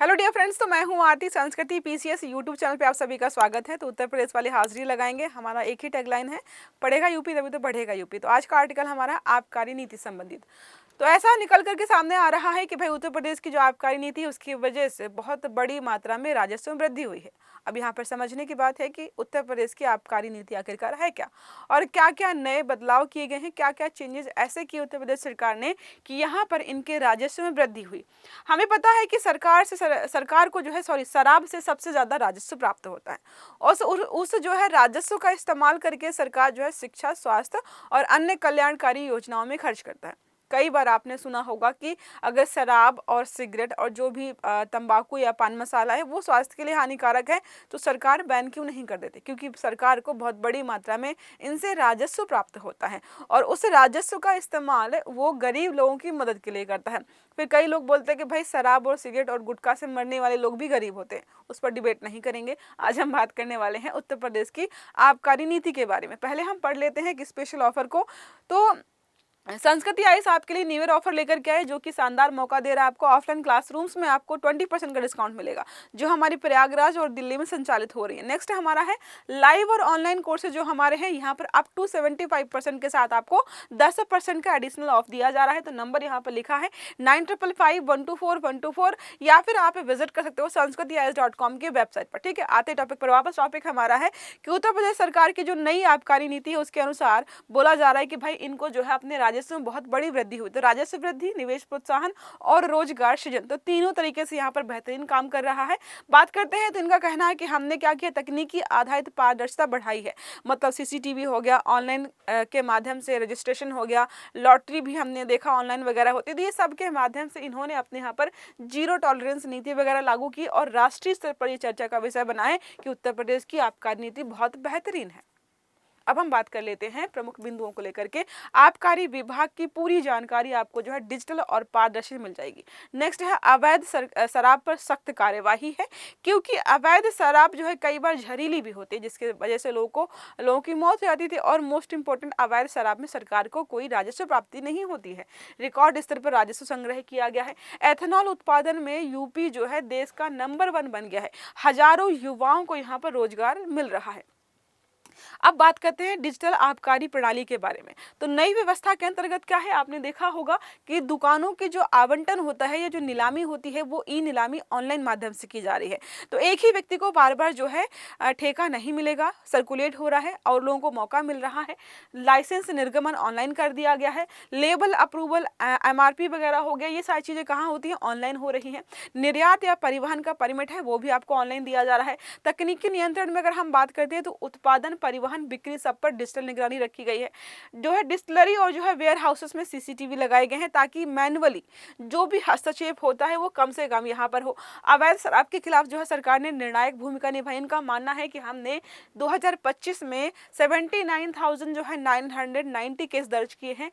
Hello dear friends, तो मैं हूं आरती। संस्कृति पीसीएस यूट्यूब चैनल पे आप सभी का स्वागत है। तो उत्तर प्रदेश वाले हाजिरी लगाएंगे। हमारा एक ही टैगलाइन है, पढ़ेगा यूपी तभी तो बढ़ेगा यूपी। तो आज का आर्टिकल हमारा आबकारी नीति संबंधित। तो ऐसा निकल करके सामने आ रहा है कि भाई उत्तर प्रदेश की जो आबकारी नीति है उसकी वजह से बहुत बड़ी मात्रा में राजस्व में वृद्धि हुई है। अब यहाँ पर समझने की बात है कि उत्तर प्रदेश की आबकारी नीति आखिरकार है क्या, और क्या क्या नए बदलाव किए गए हैं, क्या क्या चेंजेस ऐसे किए उत्तर प्रदेश सरकार ने कि यहाँ पर इनके राजस्व में वृद्धि हुई। हमें पता है कि सरकार को जो है शराब से सबसे ज्यादा राजस्व प्राप्त होता है। उस जो है राजस्व का इस्तेमाल करके सरकार जो है शिक्षा, स्वास्थ्य और अन्य कल्याणकारी योजनाओं में खर्च करता है। कई बार आपने सुना होगा कि अगर शराब और सिगरेट और जो भी तंबाकू या पान मसाला है वो स्वास्थ्य के लिए हानिकारक है तो सरकार बैन क्यों नहीं कर देती, क्योंकि सरकार को बहुत बड़ी मात्रा में इनसे राजस्व प्राप्त होता है और उस राजस्व का इस्तेमाल वो गरीब लोगों की मदद के लिए करता है। फिर कई लोग बोलते हैं कि भाई शराब और सिगरेट और गुटखा से मरने वाले लोग भी गरीब होते हैं। उस पर डिबेट नहीं करेंगे। आज हम बात करने वाले हैं उत्तर प्रदेश की आबकारी नीति के बारे में। पहले हम पढ़ लेते हैं कि स्पेशल ऑफर को। तो संस्कृति आइस आपके लिए न्यू ईयर ऑफर लेकर के आए, जो कि शानदार मौका दे रहा है आपको। ऑफलाइन क्लासरूम्स में आपको 20% का डिस्काउंट मिलेगा, जो हमारी प्रयागराज और दिल्ली में संचालित हो रही है। नेक्स्ट हमारा है लाइव और ऑनलाइन कोर्सेज जो हमारे हैं, यहाँ पर अप टू 75% के साथ आपको 10% का एडिशनल ऑफ दिया जा रहा है। तो नंबर यहाँ पर लिखा है 9555124124, या फिर आप विजिट कर सकते हो sanskritiyis.com की वेबसाइट पर। ठीक है, आते टॉपिक पर वापस। टॉपिक हमारा है कि उत्तर प्रदेश सरकार की जो नई आबकारी नीति है उसके अनुसार बोला जा रहा है कि भाई इनको जो है अपने राजस्व में बहुत बड़ी वृद्धि हुई। तो राजस्व वृद्धि, निवेश प्रोत्साहन और रोजगार सृजन, तो तीनों तरीके से यहाँ पर बेहतरीन काम कर रहा है। बात करते हैं तो इनका कहना है कि हमने क्या किया, तकनीकी आधारित पारदर्शिता बढ़ाई है। मतलब सीसीटीवी हो गया, ऑनलाइन के माध्यम से रजिस्ट्रेशन हो गया, लॉटरी भी हमने देखा ऑनलाइन वगैरह होती थी। ये सब के माध्यम से इन्होंने अपने यहाँ पर जीरो टॉलरेंस नीति वगैरह लागू की और राष्ट्रीय स्तर पर ये चर्चा का विषय बनाए कि उत्तर प्रदेश की आबकारी नीति बहुत बेहतरीन है। अब हम बात कर लेते हैं प्रमुख बिंदुओं को लेकर के। आबकारी विभाग की पूरी जानकारी आपको जो है डिजिटल और पारदर्शी मिल जाएगी। नेक्स्ट है अवैध शराब पर सख्त कार्यवाही है, क्योंकि अवैध शराब जो है कई बार जहरीली भी होती है, जिसके वजह से लोगों की मौत हो जाती थी। और मोस्ट इंपोर्टेंट, अवैध शराब में सरकार को कोई राजस्व प्राप्ति नहीं होती है। रिकॉर्ड स्तर पर राजस्व संग्रह किया गया है। एथेनॉल उत्पादन में यूपी जो है देश का नंबर 1 बन गया है। हजारों युवाओं को यहाँ पर रोजगार मिल रहा है। अब बात करते हैं डिजिटल आबकारी प्रणाली के बारे में। तो नई व्यवस्था के अंतर्गत क्या है, आपने देखा होगा कि दुकानों के जो आवंटन होता है या जो नीलामी होती है वो ई नीलामी ऑनलाइन माध्यम से की जा रही है। तो एक ही व्यक्ति को बार बार जो है ठेका नहीं मिलेगा, सर्कुलेट हो रहा है और लोगों को मौका मिल रहा है। लाइसेंस निर्गमन ऑनलाइन कर दिया गया है। लेबल अप्रूवल, एमआरपी वगैरह हो गया, ये सारी चीजें कहाँ होती हैं, ऑनलाइन हो रही हैं। निर्यात या परिवहन का परमिट है वो भी आपको ऑनलाइन दिया जा रहा है। तकनीकी नियंत्रण में अगर हम बात करते हैं तो उत्पादन, परिवहन, बिक्री सब पर डिजिटल निगरानी रखी गई है। जो है डिस्टिलरी और जो है वेयर हाउसेस में सीसीटीवी लगाए गए हैं ताकि मैनुअली जो भी हस्तक्षेप होता है वो कम से कम यहाँ पर हो। अवैध शराब के खिलाफ जो है सरकार ने निर्णायक भूमिका निभाई। इनका मानना है कि हमने 2025 में 79,000 जो है 990 केस दर्ज किए हैं।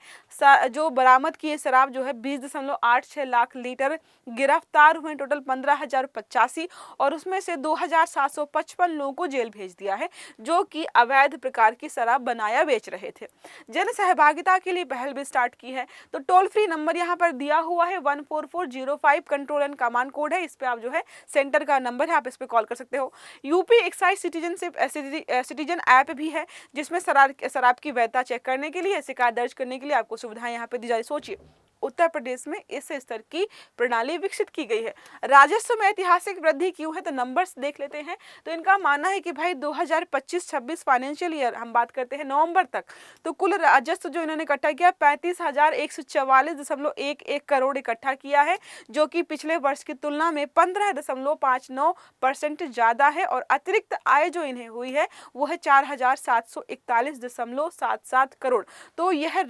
जो बरामद किए शराब जो है 20.86 लाख लीटर, गिरफ्तार हुए टोटल 15,085 और उसमें से 2,755 लोगों को जेल भेज दिया है जो कि अवैध प्रकार की शराब बनाया बेच रहे थे। जन सहभागिता के लिए पहल भी स्टार्ट की है। तो टोल फ्री नंबर यहाँ पर दिया हुआ है 14405, कंट्रोल एंड कमांड कोड है। इस पे आप जो है सेंटर का नंबर है, आप इस पे कॉल कर सकते हो। यूपी एक्साइज सिटीजन ऐप भी है, जिसमें शराब की वैधता चेक करने के लिए, शिकायत दर्ज करने के लिए आपको सुविधाएं यहाँ पे दी जाए। सोचिए उत्तर प्रदेश में इस स्तर की प्रणाली विकसित की गई है। राजस्व में ऐतिहासिक वृद्धि क्यों है, तो नंबर्स देख लेते हैं। तो इनका मानना है कि भाई 2025-26 फाइनेंशियल ईयर हम बात करते हैं नवंबर तक, तो कुल राजस्व जो इन्होंने इकट्ठा किया 35,144.11 करोड़ इकट्ठा किया है, जो कि पिछले वर्ष की तुलना में 15.59% ज्यादा है। और अतिरिक्त आय जो इन्हें हुई है वो है 4,741.77 करोड़। तो यह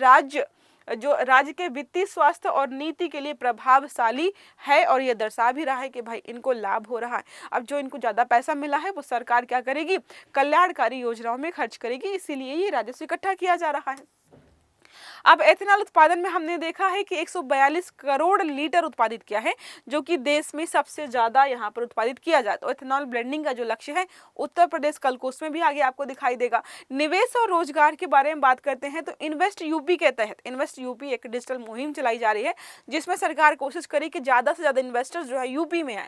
राज्य के वित्तीय, स्वास्थ्य और नीति के लिए प्रभावशाली है और यह दर्शा भी रहा है कि भाई इनको लाभ हो रहा है। अब जो इनको ज्यादा पैसा मिला है वो सरकार क्या करेगी, कल्याणकारी योजनाओं में खर्च करेगी, इसीलिए ये राजस्व इकट्ठा किया जा रहा है। अब एथेनॉल उत्पादन में हमने देखा है कि 142 करोड़ लीटर उत्पादित किया है, जो कि देश में सबसे ज्यादा यहाँ पर उत्पादित किया जाए। तो एथेनॉल ब्लेंडिंग का जो लक्ष्य है उत्तर प्रदेश कल को उसमें भी आगे आपको दिखाई देगा। निवेश और रोजगार के बारे में बात करते हैं तो इन्वेस्ट यूपी के तहत इन्वेस्ट यूपी एक डिजिटल मुहिम चलाई जा रही है, जिसमें सरकार कोशिश करे कि ज्यादा से ज्यादा इन्वेस्टर्स जो है यूपी में आए।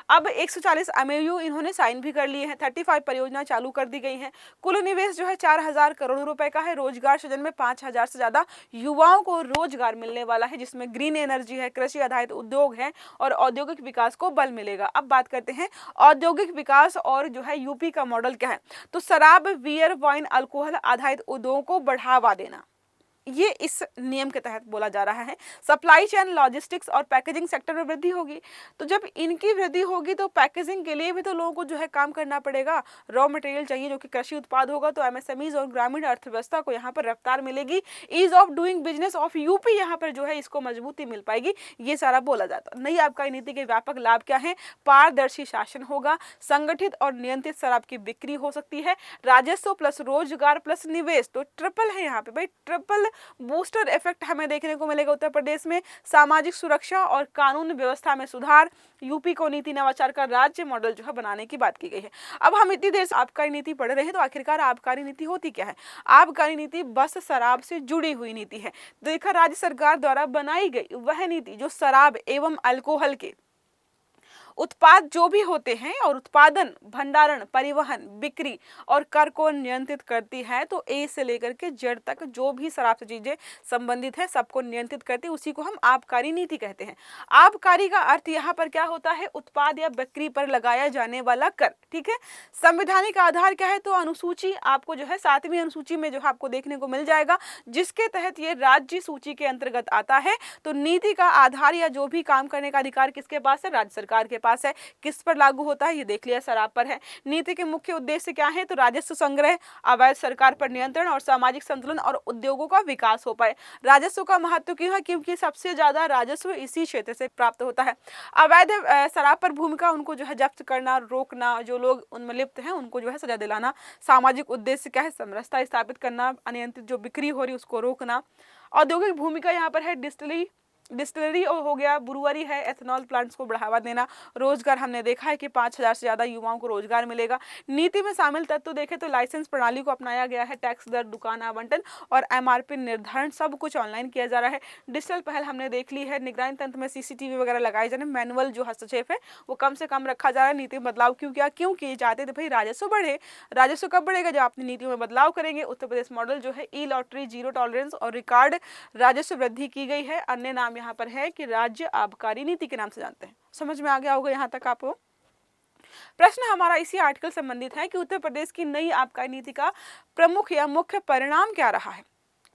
अब 140 एमओयू इन्होंने साइन भी कर लिए हैं, 35 परियोजना चालू कर दी गई है। कुल निवेश जो है 4000 करोड़ रुपए का है। रोजगार सृजन में 5000 से ज्यादा युवाओं को रोजगार मिलने वाला है, जिसमें ग्रीन एनर्जी है, कृषि आधारित उद्योग है और औद्योगिक विकास को बल मिलेगा। अब बात करते हैं औद्योगिक विकास और जो है यूपी का मॉडल क्या है। तो शराब, बियर, वाइन, अल्कोहल आधारित उद्योगों को बढ़ावा देना, ये इस नियम के तहत बोला जा रहा है। सप्लाई चेन, लॉजिस्टिक्स और पैकेजिंग सेक्टर में वृद्धि होगी। तो जब इनकी वृद्धि होगी तो पैकेजिंग के लिए भी तो लोगों को जो है काम करना पड़ेगा, रॉ मटेरियल चाहिए जो कि कृषि उत्पाद होगा। तो एमएसएमईज और ग्रामीण अर्थव्यवस्था को यहाँ पर रफ्तार मिलेगी। Ease of doing business of UP यहाँ पर जो है इसको मजबूती मिल पाएगी, ये सारा बोला जाता है। नई आबकारी नीति के व्यापक लाभ क्या है? पारदर्शी शासन होगा, संगठित और नियंत्रित शराब की बिक्री हो सकती है, राजस्व प्लस रोजगार प्लस निवेश, तो ट्रिपल है यहाँ पे भाई, ट्रिपल बूस्टर इफेक्ट हमें देखने को मिलेगा उत्तर प्रदेश में। सामाजिक सुरक्षा और कानून व्यवस्था में सुधार, यूपी को नीति नवाचार का राज्य मॉडल जो है बनाने की बात की गई है। अब हम इतनी देर से आबकारी नीति पढ़ रहे हैं, तो आखिरकार आबकारी नीति होती क्या है? आबकारी नीति बस शराब से जुड़ी हुई नीति है। देखा, राज्य सरकार द्वारा बनाई गई वह नीति जो शराब एवं अल्कोहल के उत्पाद जो भी होते हैं और उत्पादन, भंडारण, परिवहन, बिक्री और कर को नियंत्रित करती है। तो ए से लेकर के जेड तक जो भी शराब से चीजें संबंधित है सबको नियंत्रित करती है, उसी को हम आबकारी नीति कहते हैं। आबकारी का अर्थ यहाँ पर क्या होता है? उत्पाद या बिक्री पर लगाया जाने वाला कर। ठीक है, संवैधानिक आधार क्या है? तो अनुसूची आपको जो है 7वीं अनुसूची में जो है आपको देखने को मिल जाएगा, जिसके तहत ये राज्य सूची के अंतर्गत आता है। तो नीति का आधार या जो भी काम करने का अधिकार किसके पास है? राज्य सरकार के पास है। किस पर लागू होता है? ये देख लिया, शराब पर है। नीति के मुख्य उद्देश्य क्या है? तो राजस्व संग्रह, अवैध सरकार पर नियंत्रण और सामाजिक संतुलन और उद्योगों का विकास हो पाए। राजस्व का महत्व क्यों है? क्योंकि सबसे ज्यादा राजस्व इसी क्षेत्र से प्राप्त होता है। अवैध शराब पर भूमिका, उनको जो है जब्त करना, रोकना, जो लोग उनमें लिप्त हैं उनको जो है सजा दिलाना। सामाजिक उद्देश्य क्या है? समरसता स्थापित करना, अनियंत्रित जो बिक्री हो रही उसको रोकना। औद्योगिक भूमिका यहाँ पर है डिस्टिलरी और हो गया, ब्रुअरी है, एथेनॉल प्लांट्स को बढ़ावा देना। रोजगार हमने देखा है कि 5000 से ज्यादा युवाओं को रोजगार मिलेगा। नीति में शामिल तत्व देखें तो लाइसेंस प्रणाली को अपनाया गया है, टैक्स दर, दुकान आवंटन और एमआरपी निर्धारण सब कुछ ऑनलाइन किया जा रहा है। डिजिटल पहल हमने देख ली है। निगरानी तंत्र में सीसीटीवी वगैरह लगाए जा रहे हैं। मैनुअल जो हस्तक्षेप है वो कम से कम रखा जा रहा है। नीति में बदलाव क्यों किया? क्योंकि चाहते थे भाई राजस्व बढ़े। राजस्व कब बढ़ेगा? जब अपनी नीतियों में बदलाव करेंगे। उत्तर प्रदेश मॉडल जो है ई लॉटरी, जीरो टॉलरेंस और रिकॉर्ड राजस्व वृद्धि की गई है। अन्य नाम यहाँ पर है कि राज्य आबकारी नीति के नाम से जानते हैं। समझ में आ गया होगा यहाँ तक आपको। प्रश्न हमारा इसी आर्टिकल से संबंधित है कि उत्तर प्रदेश की नई आबकारी नीति का प्रमुख या मुख्य परिणाम क्या रहा है।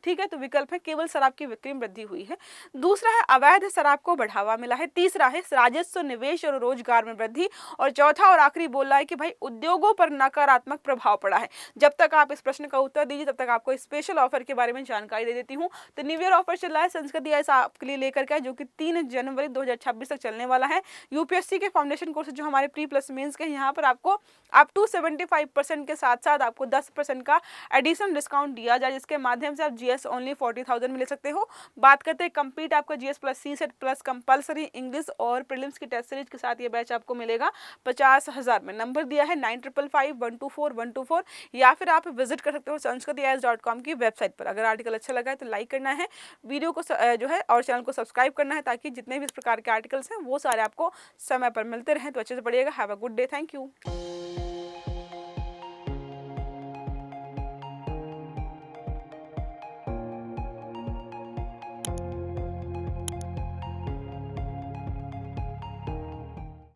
ठीक है, तो विकल्प है केवल शराब की बिक्री में वृद्धि हुई है। दूसरा है अवैध शराब को बढ़ावा मिला है। तीसरा है राजस्व, निवेश और रोजगार में वृद्धि। और चौथा और आखिरी बोल रहा है कि भाई उद्योगों पर नकारात्मक प्रभाव पड़ा है। जब तक आप इस प्रश्न का उत्तर दीजिए तब तक आपको स्पेशल ऑफर के बारे में जानकारी दे देती हूँ। तो न्यू ईयर ऑफर चल रहा है संस्कृति ऐसा आपके लिए लेकर के, जो कि 3 जनवरी 2026 तक चलने वाला है। यूपीएससी के फाउंडेशन कोर्स जो हमारे प्री प्लस मेंस के, यहाँ पर आपको अप टू 75% के साथ साथ आपको 10% का एडिशनल डिस्काउंट दिया जाए, जिसके माध्यम से आप जीएस ओनली 40,000 में ले सकते हो। बात करते हैं कंप्लीट आपका जीएस प्लस सी सेट प्लस कंपलसरी इंग्लिश और प्रीलिम्स की टेस्ट सीरीज के साथ ये बैच आपको मिलेगा 50,000 में। नंबर दिया है 9555124124, या फिर आप विजिट कर सकते हो sanskritis.com की वेबसाइट पर। अगर आर्टिकल अच्छा लगा है तो लाइक करना है, वीडियो को जो है और चैनल को सब्सक्राइब करना है, ताकि जितने भी इस प्रकार के आर्टिकल्स हैं वो सारे आपको समय पर मिलते रहें। तो अच्छे से पढ़िएगा। Have a good day. Thank you.